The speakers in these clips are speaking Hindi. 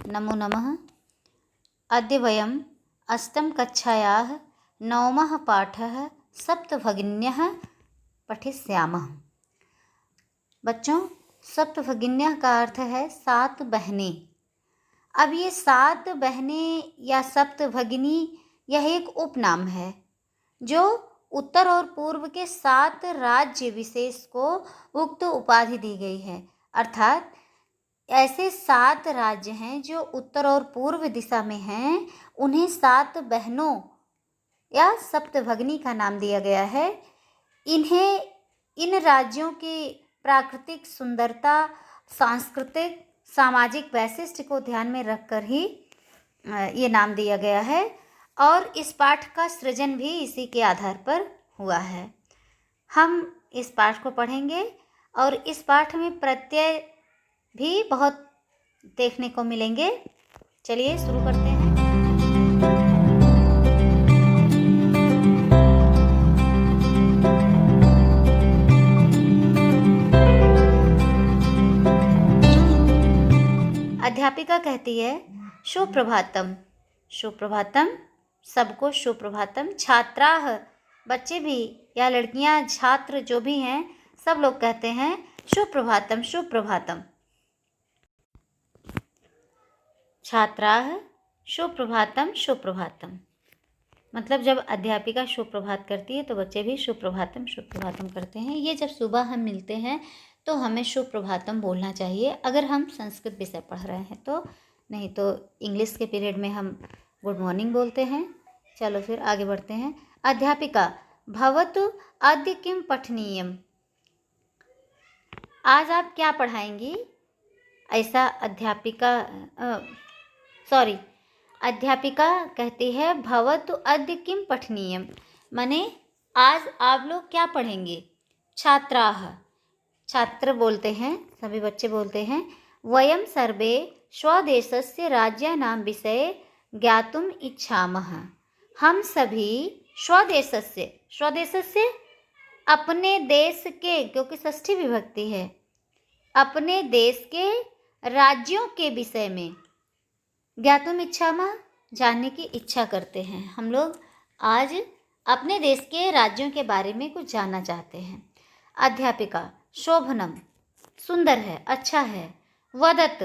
नमो नमः। अद्य वयम् अष्टमकक्षायाः नवमः पाठः सप्तभगिन्यः पठिष्यामः। बच्चों, सप्तभगिन्यः का अर्थ है 7 बहनें। अब ये 7 बहनें या सप्तभगिनी यह एक उपनाम है जो उत्तर और पूर्व के 7 राज्य विशेष को उक्त उपाधि दी गई है। अर्थात ऐसे 7 राज्य हैं जो उत्तर और पूर्व दिशा में हैं, उन्हें 7 बहनों या सप्तभगिनी का नाम दिया गया है। इन राज्यों की प्राकृतिक सुंदरता, सांस्कृतिक, सामाजिक वैशिष्ट्य को ध्यान में रखकर ही ये नाम दिया गया है और इस पाठ का सृजन भी इसी के आधार पर हुआ है। हम इस पाठ को पढ़ेंगे और इस पाठ में प्रत्यय भी बहुत देखने को मिलेंगे। चलिए शुरू करते हैं। अध्यापिका कहती है सुप्रभातम। सुप्रभातम, सबको सुप्रभातम। छात्राः, बच्चे भी या लड़कियां, छात्र जो भी हैं, सब लोग कहते हैं सुप्रभातम सुप्रभातम। छात्राः सुप्रभातम सुप्रभातम, मतलब जब अध्यापिका सुप्रभात करती है तो बच्चे भी सुप्रभातम सुप्रभातम करते हैं। ये जब सुबह हम मिलते हैं तो हमें सुप्रभातम बोलना चाहिए अगर हम संस्कृत विषय पढ़ रहे हैं तो, नहीं तो इंग्लिश के पीरियड में हम गुड मॉर्निंग बोलते हैं। चलो फिर आगे बढ़ते हैं। अध्यापिका भवतु अद्य किं पठनीयम, आज आप क्या पढ़ाएंगी? ऐसा अध्यापिका कहती है भवतु अद्य किं पठनीयम, माने आज आप लोग क्या पढ़ेंगे? छात्राः, छात्र बोलते हैं, सभी बच्चे बोलते हैं वयं सर्वे स्वदेशस्य राज्यानां विषये ज्ञातुम् इच्छामः। हम सभी स्वदेशस्य अपने देश के, क्योंकि षष्ठी विभक्ति है, अपने देश के राज्यों के विषय में ज्ञातुम इच्छामः, जानने की इच्छा करते हैं। हम लोग आज अपने देश के राज्यों के बारे में कुछ जानना चाहते हैं। अध्यापिका शोभनम, सुंदर है, अच्छा है। वदत,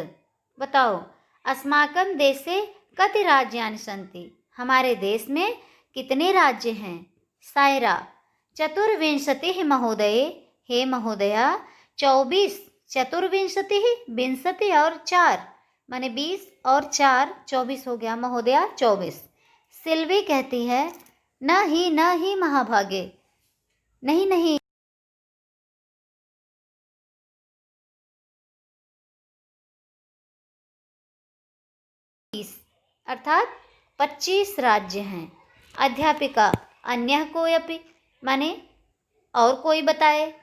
बताओ। अस्माकं देशे कति राज्यानि सन्ति, हमारे देश में कितने राज्य हैं? सायरा चतुर्विंशतिः महोदये, हे महोदया 24, चतुर्विंशतिः, विंशति और 4, माने 20 और 4 24 हो गया, महोदया 24। सिल्वी कहती है न ही महाभागे, नहीं, अर्थात 25 राज्य हैं। अध्यापिका अन्यः कोऽपि, माने और कोई बताए।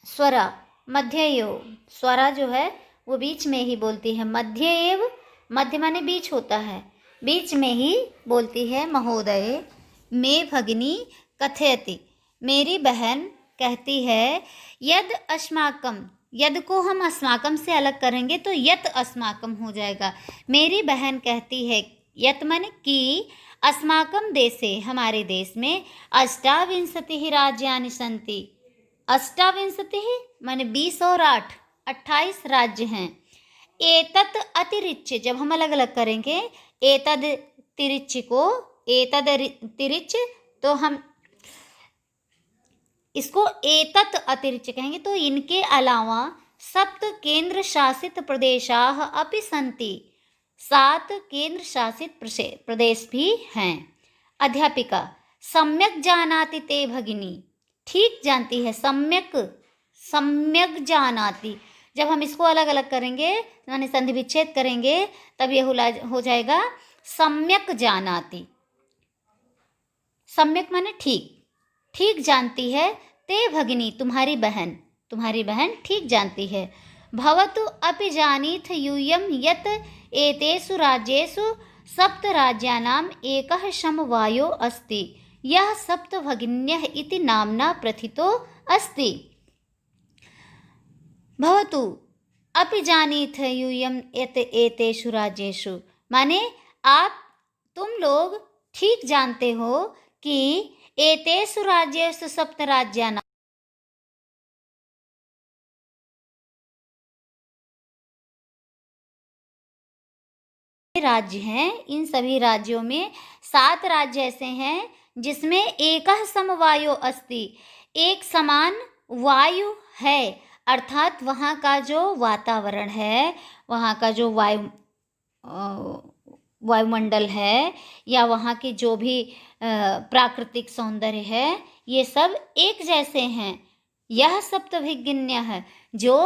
स्वरा मध्ययो, स्वरा जो है वो बीच में ही बोलती है। मध्य एव, मध्य माने बीच होता है, बीच में ही बोलती है। महोदय मे भगिनी कथयति, मेरी बहन कहती है। यद अस्माकम, यद को हम अस्माकम से अलग करेंगे तो यत अस्माकम हो जाएगा। मेरी बहन कहती है, यत माने कि, अस्माकम देशे, हमारे देश में, अष्टाविंशतिः राज्यानि सन्ति। अष्टाविंशतिः माने 20 और 8, 28 राज्य हैं। एतत् अतिरिच्य, जब हम अलग अलग करेंगे एतद तिरिच्य को, एतद तिरिच्य, तो हम इसको एतत् अतिरिच्य कहेंगे। तो इनके अलावा 7 केंद्र शासित प्रदेशाः अपि सन्ति, 7 केंद्र शासित प्रदेश भी हैं। अध्यापिका सम्यक जानाति ते भगिनी, ठीक जानती है। सम्यक जानाति, जब हम इसको अलग अलग करेंगे यानी संधि विच्छेद करेंगे तब ये हो जाएगा सम्यक जानाति। सम्यक माने ठीक जानती है। ते भगिनी, तुम्हारी बहन ठीक जानती है। भवतु अपि जानीथ यूयं यत् एतेषु राज्येषु 7 राज्यानाम् एकः समवायो अस्ति, यह सप्तभगिन्यः इति नाम्ना प्रथितो अस्ति। भवतु अपि जानीथ यूयम यत एतेषु राज्येषु, माने तुम लोग ठीक जानते हो कि एतेषु राज्येषु सप्त राज्यानां, राज्य हैं, इन सभी राज्यों में 7 राज्य ऐसे हैं जिसमें एकः समवायो अस्ति, एक समान वायु है, अर्थात वहाँ का जो वातावरण है, वहाँ का जो वायुमंडल है, या वहाँ की जो भी प्राकृतिक सौंदर्य है, ये सब एक जैसे हैं। यह सप्तभगिन्य है, जो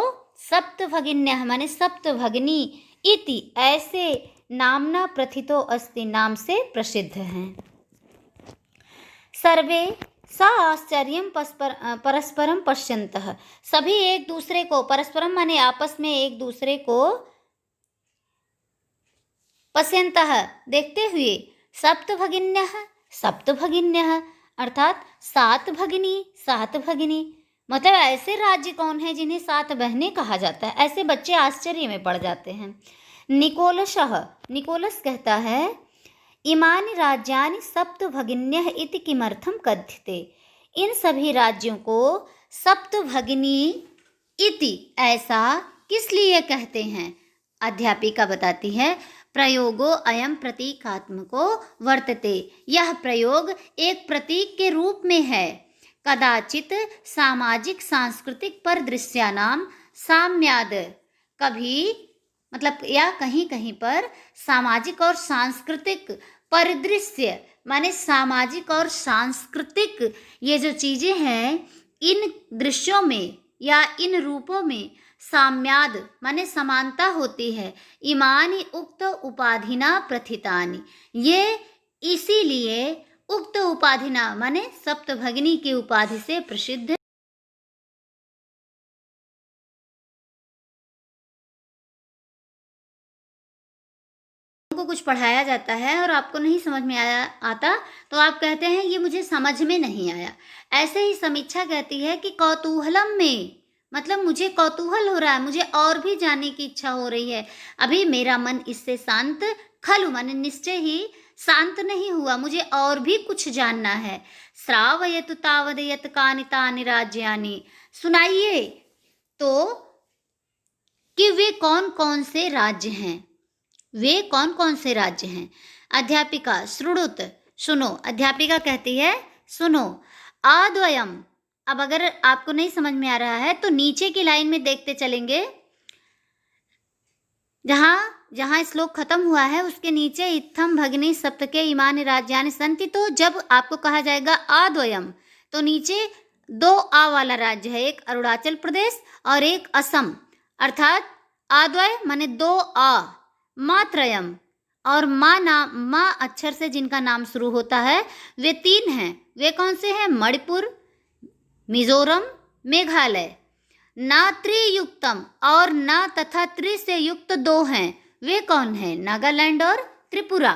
सप्तभगिन्य माने सप्तभगिनी इति ऐसे नामना प्रथितो अस्ति, नाम से प्रसिद्ध हैं। सर्वे सा आश्चर्यम परस्परम पश्यन्तः, सभी एक दूसरे को, परस्परम माने आपस में एक दूसरे को, पश्यन्तः देखते हुए, सप्तभगिन्यः सप्तभगिन्यः अर्थात 7 भगिनी 7 भगिनी, मतलब ऐसे राज्य कौन है जिन्हें 7 बहनें कहा जाता है। ऐसे बच्चे आश्चर्य में पड़ जाते हैं। निकोलस कहता है, इमानि राज्यानि सप्तभगिन्यः इति किमर्थं कथ्यते, इन सभी राज्यों को सप्तभगिनी इति ऐसा किस लिए कहते हैं। अध्यापिका बताती है, प्रयोगो अयम प्रतीकात्मको वर्तते, यह प्रयोग एक प्रतीक के रूप में है। कदाचित सामाजिक सांस्कृतिक परिदृश्यानां साम्याद, कभी मतलब या कहीं कहीं पर सामाजिक और सांस्कृतिक परिदृश्य माने सामाजिक और सांस्कृतिक ये जो चीज़ें हैं, इन दृश्यों में या इन रूपों में साम्याद माने समानता होती है। इमानी उक्त उपाधिना प्रथितानि, ये इसीलिए उक्त उपाधिना माने सप्तभगिनी की उपाधि से प्रसिद्ध को कुछ पढ़ाया जाता है और आपको नहीं समझ में आता तो आप कहते हैं ये मुझे समझ में नहीं आया। ऐसे ही समीक्षा कहती है कि कौतूहलम में, मतलब मुझे कौतूहल हो रहा है, मुझे और भी जानने की इच्छा हो रही है, अभी मेरा मन इससे शांत खलु माने निश्चय ही शांत नहीं हुआ, मुझे और भी कुछ जानना है। श्रावयतु तावदयत कानि तानि राज्यानि, सुनाइए तो कि वे कौन कौन से राज्य हैं, वे कौन कौन से राज्य हैं। अध्यापिका श्रुणुत, सुनो। अध्यापिका कहती है सुनो। आद्वयम, अब अगर आपको नहीं समझ में आ रहा है तो नीचे की लाइन में देखते चलेंगे, जहाँ जहाँ श्लोक खत्म हुआ है उसके नीचे इत्थम भगिनी सप्तके इमानि राज्यानि सन्ति, तो जब आपको कहा जाएगा आद्वयम तो नीचे 2 आ वाला राज्य है, एक अरुणाचल प्रदेश और एक असम, अर्थात आद्वय माने 2 आ, मात्रयम और माँ अक्षर से जिनका नाम शुरू होता है वे 3 हैं। वे कौन से हैं? मणिपुर, मिजोरम, मेघालय। ना त्रियुक्तम और ना तथा त्रि से युक्त 2 हैं, वे कौन हैं? नागालैंड और त्रिपुरा।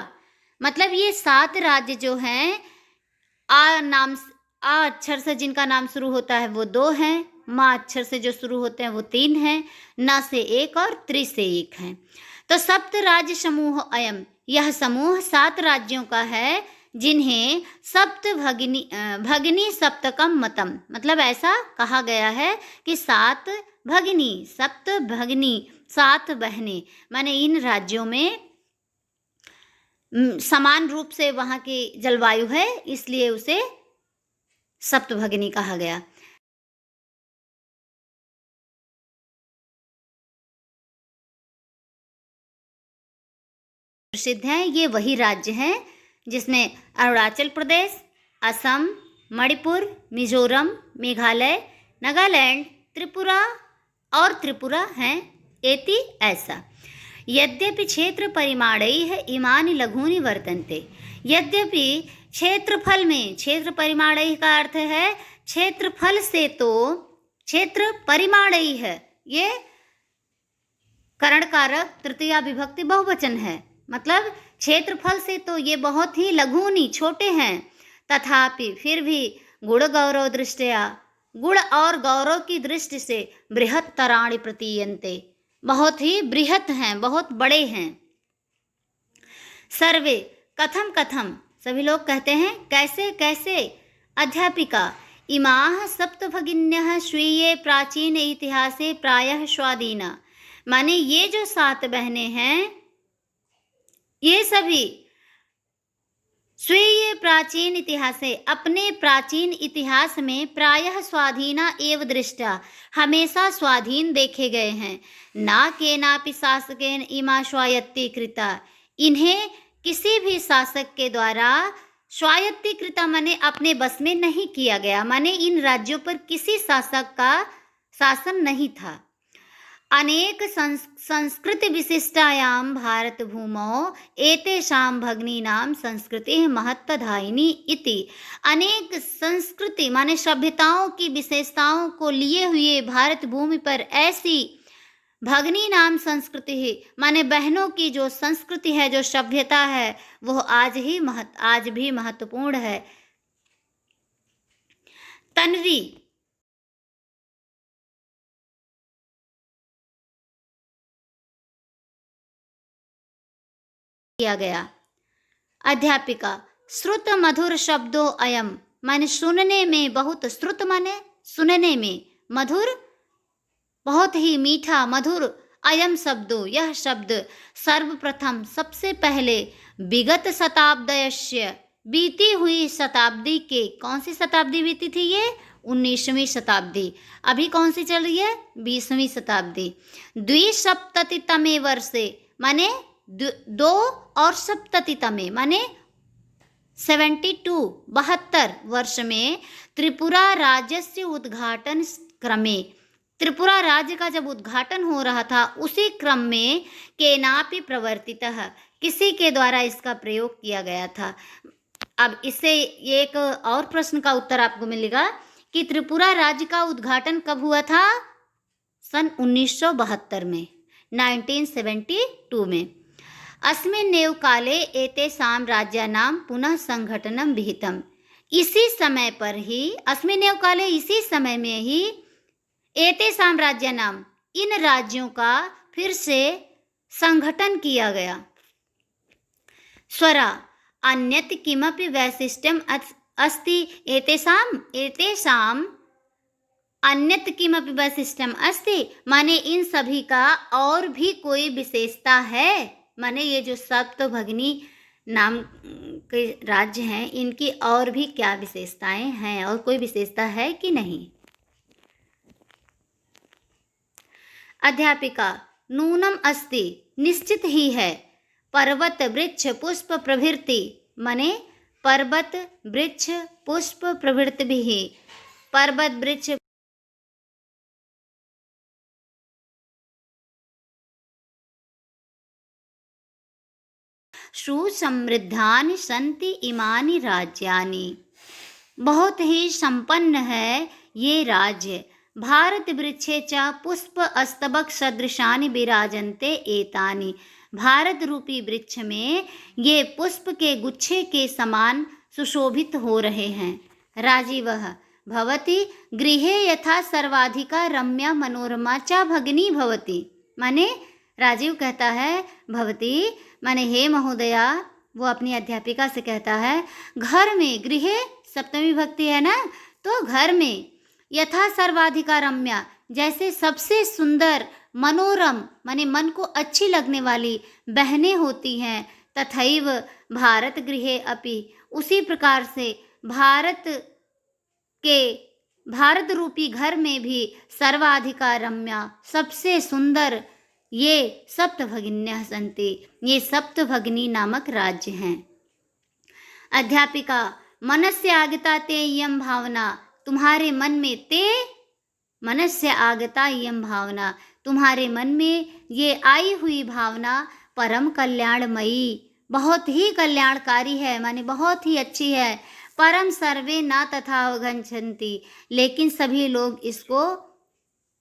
मतलब ये 7 राज्य जो हैं, आ अक्षर से जिनका नाम शुरू होता है वो 2 हैं, माँ अक्षर से जो शुरू होते हैं वो 3 हैं, ना से 1 और त्रि से 1 हैं। तो सप्त राज्य समूह अयम, यह समूह 7 राज्यों का है जिन्हें सप्त भगिनी सप्तकम मतम, मतलब ऐसा कहा गया है कि 7 भगिनी, सप्त भगिनी 7 बहनें, माने इन राज्यों में समान रूप से वहाँ की जलवायु है, इसलिए उसे सप्तभगिनी कहा गया। प्रसिद्ध हैं, ये वही राज्य हैं जिसमें अरुणाचल प्रदेश, असम, मणिपुर, मिजोरम, मेघालय, नागालैंड, त्रिपुरा और त्रिपुरा हैं। एति ऐसा। यद्यपि क्षेत्र परिमाणैः इमानि लघूनि वर्तन्ते, यद्यपि क्षेत्रफल में, क्षेत्र परिमाणैः का अर्थ है क्षेत्रफल से, तो क्षेत्र परिमाणैः ये करणकारक तृतीया विभक्ति बहुवचन है, मतलब क्षेत्रफल से तो ये बहुत ही लघुनी छोटे हैं। तथापि फिर भी गुण गौरव दृष्टया, गुण और गौरव की दृष्टि से बृहत्तराणि प्रतीयन्ते, बहुत ही बृहत हैं, बहुत बड़े हैं। सर्वे कथम कथम, सभी लोग कहते हैं कैसे कैसे। अध्यापिका इमाः सप्तभगिन्यः स्वीये प्राचीन इतिहासे प्रायः स्वाधीना, माने ये जो 7 बहनें हैं ये सभी स्वीय प्राचीन इतिहासे, अपने प्राचीन इतिहास में प्रायः स्वाधीना एव दृष्टा, हमेशा स्वाधीन देखे गए हैं। ना केनापि शासकेन इमा स्वायत्तीकृता, इन्हें किसी भी शासक के द्वारा स्वायत्तीकृता माने अपने बस में नहीं किया गया, माने इन राज्यों पर किसी शासक का शासन नहीं था। अनेक संस्कृति विशिष्टायां भारत भूमौ एतेषां भगिनीनां संस्कृतिः महत्वदायिनी इति, अनेक संस्कृति माने सभ्यताओं की विशेषताओं को लिए हुए भारत भूमि पर ऐसी भगिनी नाम संस्कृति है, माने बहनों की जो संस्कृति है, जो सभ्यता है, वो आज भी महत्वपूर्ण है। तन्वी किया गया। अध्यापिका श्रुत मधुर शब्दों अयम, माने सुनने में बहुत, श्रुत माने सुनने में, मधुर बहुत ही मीठा, मधुर, अयम शब्दों यह शब्द, सर्वप्रथम सबसे पहले, विगत शताब्दयस्य बीती हुई शताब्दी के, कौन सी शताब्दी बीती थी ये? 19वीं शताब्दी। अभी कौन सी चल रही है? 20वीं शताब्दी। 2सप्ततितमे वर्षे माने 2 और सप्ततितमे माने 72 वर्ष में त्रिपुरा राज्यस्य उद्घाटन क्रमे, त्रिपुरा राज्य का जब उद्घाटन हो रहा था उसी क्रम में केनापि प्रवर्तितः, किसी के द्वारा इसका प्रयोग किया गया था। अब इससे एक और प्रश्न का उत्तर आपको मिलेगा कि त्रिपुरा राज्य का उद्घाटन कब हुआ था? सन 1972 में, 1972 में। अस्मिन्नेव काले एतेषां राज्यानां पुनः संघटनं विहितम्, इसी समय पर ही, अस्मिन्नेव काले इसी समय में ही, एतेषां राज्यानां इन राज्यों का फिर से संगठन किया गया। स्वरा अन्यत् किमपि वैशिष्ट्यम् अस्ति एतेषां अन्यत् किमपि वैशिष्ट्यम् अस्ति, माने इन सभी का और भी कोई विशेषता है, माने ये जो सप्तभगिनी नाम के राज्य हैं इनकी और भी क्या विशेषताएं हैं, और कोई विशेषता है कि नहीं? अध्यापिका नूनम अस्ति, निश्चित ही है, पर्वत वृक्ष पुष्प प्रभृति, माने पर्वत वृक्ष पुष्प प्रभृति भी, पर्वत वृक्ष सुसमृद्धानि सन्ति इमानि राज्यानि, बहुत ही संपन्न है ये राज्य। भारत वृक्षे च पुष्प अस्तबक सदृशानि विराजन्ते एतानि, भारत रूपी वृक्ष में ये पुष्प के गुच्छे के समान सुशोभित हो रहे हैं। राजीवः भवति गृहे यथा सर्वाधिका रम्या मनोरमा च भगिनी भवति, माने राजीव कहता है भवती माने हे महोदया, वो अपनी अध्यापिका से कहता है घर में, गृहे सप्तमी भक्ति है ना, तो घर में यथा सर्वाधिका रम्या, जैसे सबसे सुंदर, मनोरम माने मन को अच्छी लगने वाली बहनें होती हैं, तथैव भारत गृहे अपि, उसी प्रकार से भारत रूपी घर में भी सर्वाधिका रम्या, सबसे सुंदर ये सप्तभगिन्यः सन्ति, ये सप्तभगिनी नामक राज्य हैं। अध्यापिका मनस्य आगता ते इयं भावना, तुम्हारे मन में, ते मनस्य आगता इयं भावना, तुम्हारे मन में ये आई हुई भावना परम कल्याणमयी, बहुत ही कल्याणकारी है, माने बहुत ही अच्छी है। परम सर्वे न तथा अवगच्छन्ति, लेकिन सभी लोग इसको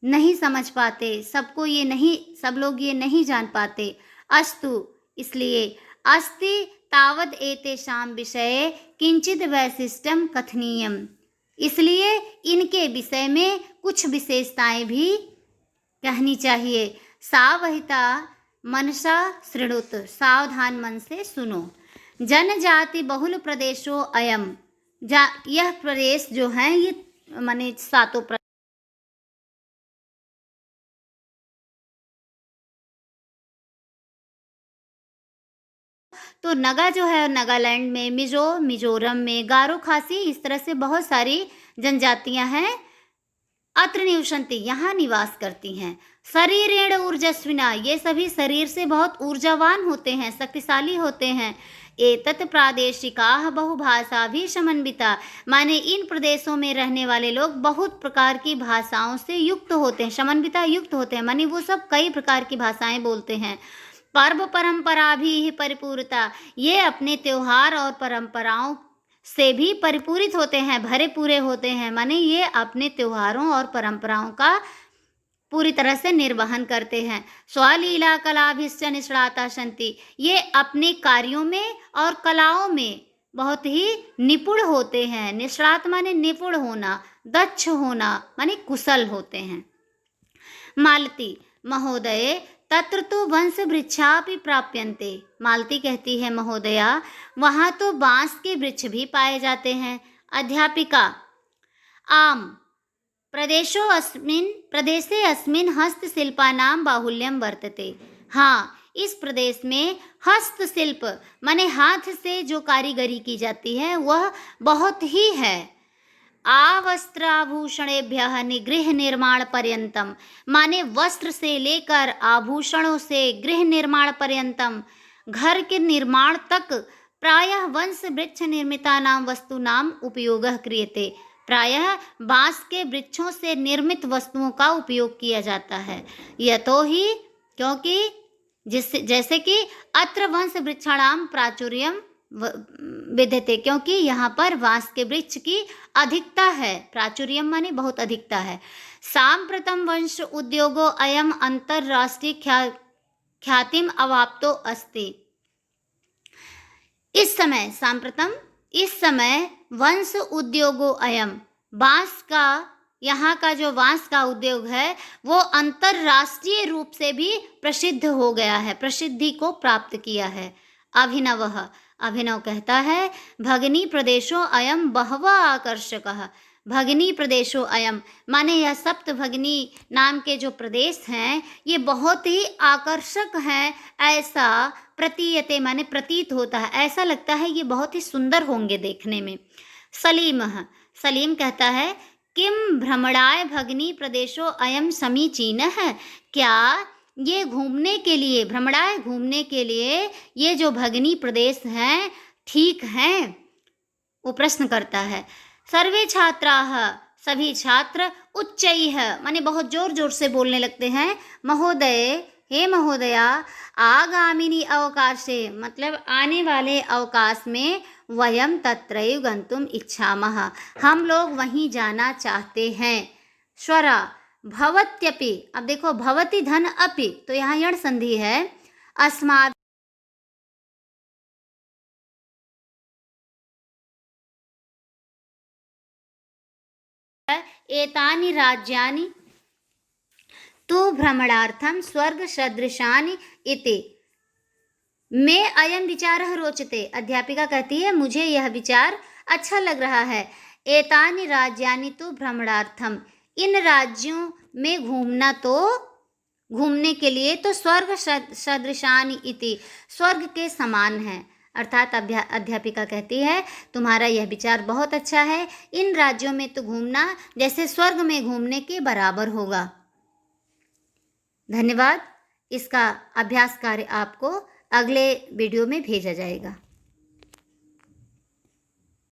नहीं समझ पाते, सब लोग ये नहीं जान पाते। अस्तु, इसलिए अस्ति तावद एतेषां विषये किंचित वैशिष्ट्यं कथनीयम्, इसलिए इनके विषय में कुछ विशेषताएं भी कहनी चाहिए। सावहिता मनसा शृणुत, सावधान मन से सुनो। जनजाति बहुल प्रदेशो अयम, यह प्रदेश जो है ये माने सातों तो नगा जो है नागालैंड में, मिजोरम में, गारो खासी, इस तरह से बहुत सारी जनजातियां हैं। अत्र निवसन्ति, यहाँ निवास करती हैं। शरीरेण ऊर्जस्विना, ये सभी शरीर से बहुत ऊर्जावान होते हैं, शक्तिशाली होते हैं। एतत् प्रादेशिकाः बहुभाषा भी समन्विता, माने इन प्रदेशों में रहने वाले लोग बहुत प्रकार की भाषाओं से युक्त होते हैं, समन्विता युक्त होते हैं, माने वो सब कई प्रकार की भाषाएं बोलते हैं। पर्व परंपरा भी परिपूर्णता, ये अपने त्योहार और परंपराओं से भी परिपूरित होते हैं, भरे पूरे होते हैं, माने ये अपने त्योहारों और परंपराओं का पूरी तरह से निर्वहन करते हैं। स्वलीला कलाभिश्च निष्णाता सन्ति, ये अपने कार्यों में और कलाओं में बहुत ही निपुण होते हैं। निष्णात माने निपुण होना, दक्ष होना, माने कुशल होते हैं। मालती महोदय तत्र तो वंश वृक्षापि प्राप्यन्ते, मालती कहती है महोदया वहाँ तो बांस के वृक्ष भी पाए जाते हैं। अध्यापिका आम प्रदेशे अस्मिन् हस्तशिल्पानां बाहुल्यं वर्तते, हाँ इस प्रदेश में हस्तशिल्प माने हाथ से जो कारीगरी की जाती है वह बहुत ही है। आवस्त्राभूषणेभ्यः गृह निर्माण पर्यंतम, माने वस्त्र से लेकर आभूषणों से गृह निर्माण पर्यंतम, घर के निर्माण तक प्रायः वंश वृक्ष निर्मितानां वस्तूनां उपयोगः क्रियते, प्रायः बांस के वृक्षों से निर्मित वस्तुओं का उपयोग किया जाता है। यतो ही क्योंकि जैसे कि अत्र वंश वृक्षाणां प्राचुर्यम विद्यते, क्योंकि यहाँ पर बांस के वृक्ष की अधिकता है, प्राचुर्यम माने बहुत अधिकता है। सांप्रतम वंश उद्योगो अयम अंतरराष्ट्रीय ख्यातिम अवाप्तो अस्ति, इस समय सांप्रतम इस समय वंश उद्योगो अयम, बांस का यहाँ का जो बांस का उद्योग है वो अंतरराष्ट्रीय रूप से भी प्रसिद्ध हो गया है, प्रसिद्धि को प्राप्त किया है। अभिनवः, अभिनव कहता है भगनी प्रदेशो अयम बहवा आकर्षकः, भगनी प्रदेशो अयम माने यह सप्त भगनी नाम के जो प्रदेश हैं ये बहुत ही आकर्षक हैं, ऐसा प्रतीयते माने प्रतीत होता है, ऐसा लगता है ये बहुत ही सुंदर होंगे देखने में। सलीमः, सलीम कहता है किम भ्रमणाय भगनी प्रदेशो अयम समीचीनः, क्या ये घूमने के लिए, भ्रमणाय घूमने के लिए ये जो भगनी प्रदेश हैं ठीक हैं, वो प्रश्न करता है। सर्वे छात्राः, सभी छात्र उच्चैः माने बहुत जोर जोर से बोलने लगते हैं, महोदय हे महोदया आगामिनी अवकाशे मतलब आने वाले अवकाश में वयम तत्रैव गंतुम इच्छामः, हम लोग वहीं जाना चाहते हैं। स्वरा भवत्यपि, अब देखो भवति धन अपि, तो यहाँ यण संधि है। अस्मात् एतानि राज्यानि तु भ्रमणार्थं स्वर्ग सदृशानि इति मे अयं विचारः रोचते, अध्यापिका कहती है मुझे यह विचार अच्छा लग रहा है। एतानि राज्यानि तु भ्रमणार्थम, इन राज्यों में घूमना तो घूमने के लिए तो स्वर्ग सदृशानि इति, स्वर्ग के समान है, अर्थात अध्यापिका कहती है तुम्हारा यह विचार बहुत अच्छा है, इन राज्यों में तो घूमना जैसे स्वर्ग में घूमने के बराबर होगा। धन्यवाद। इसका अभ्यास कार्य आपको अगले वीडियो में भेजा जाएगा।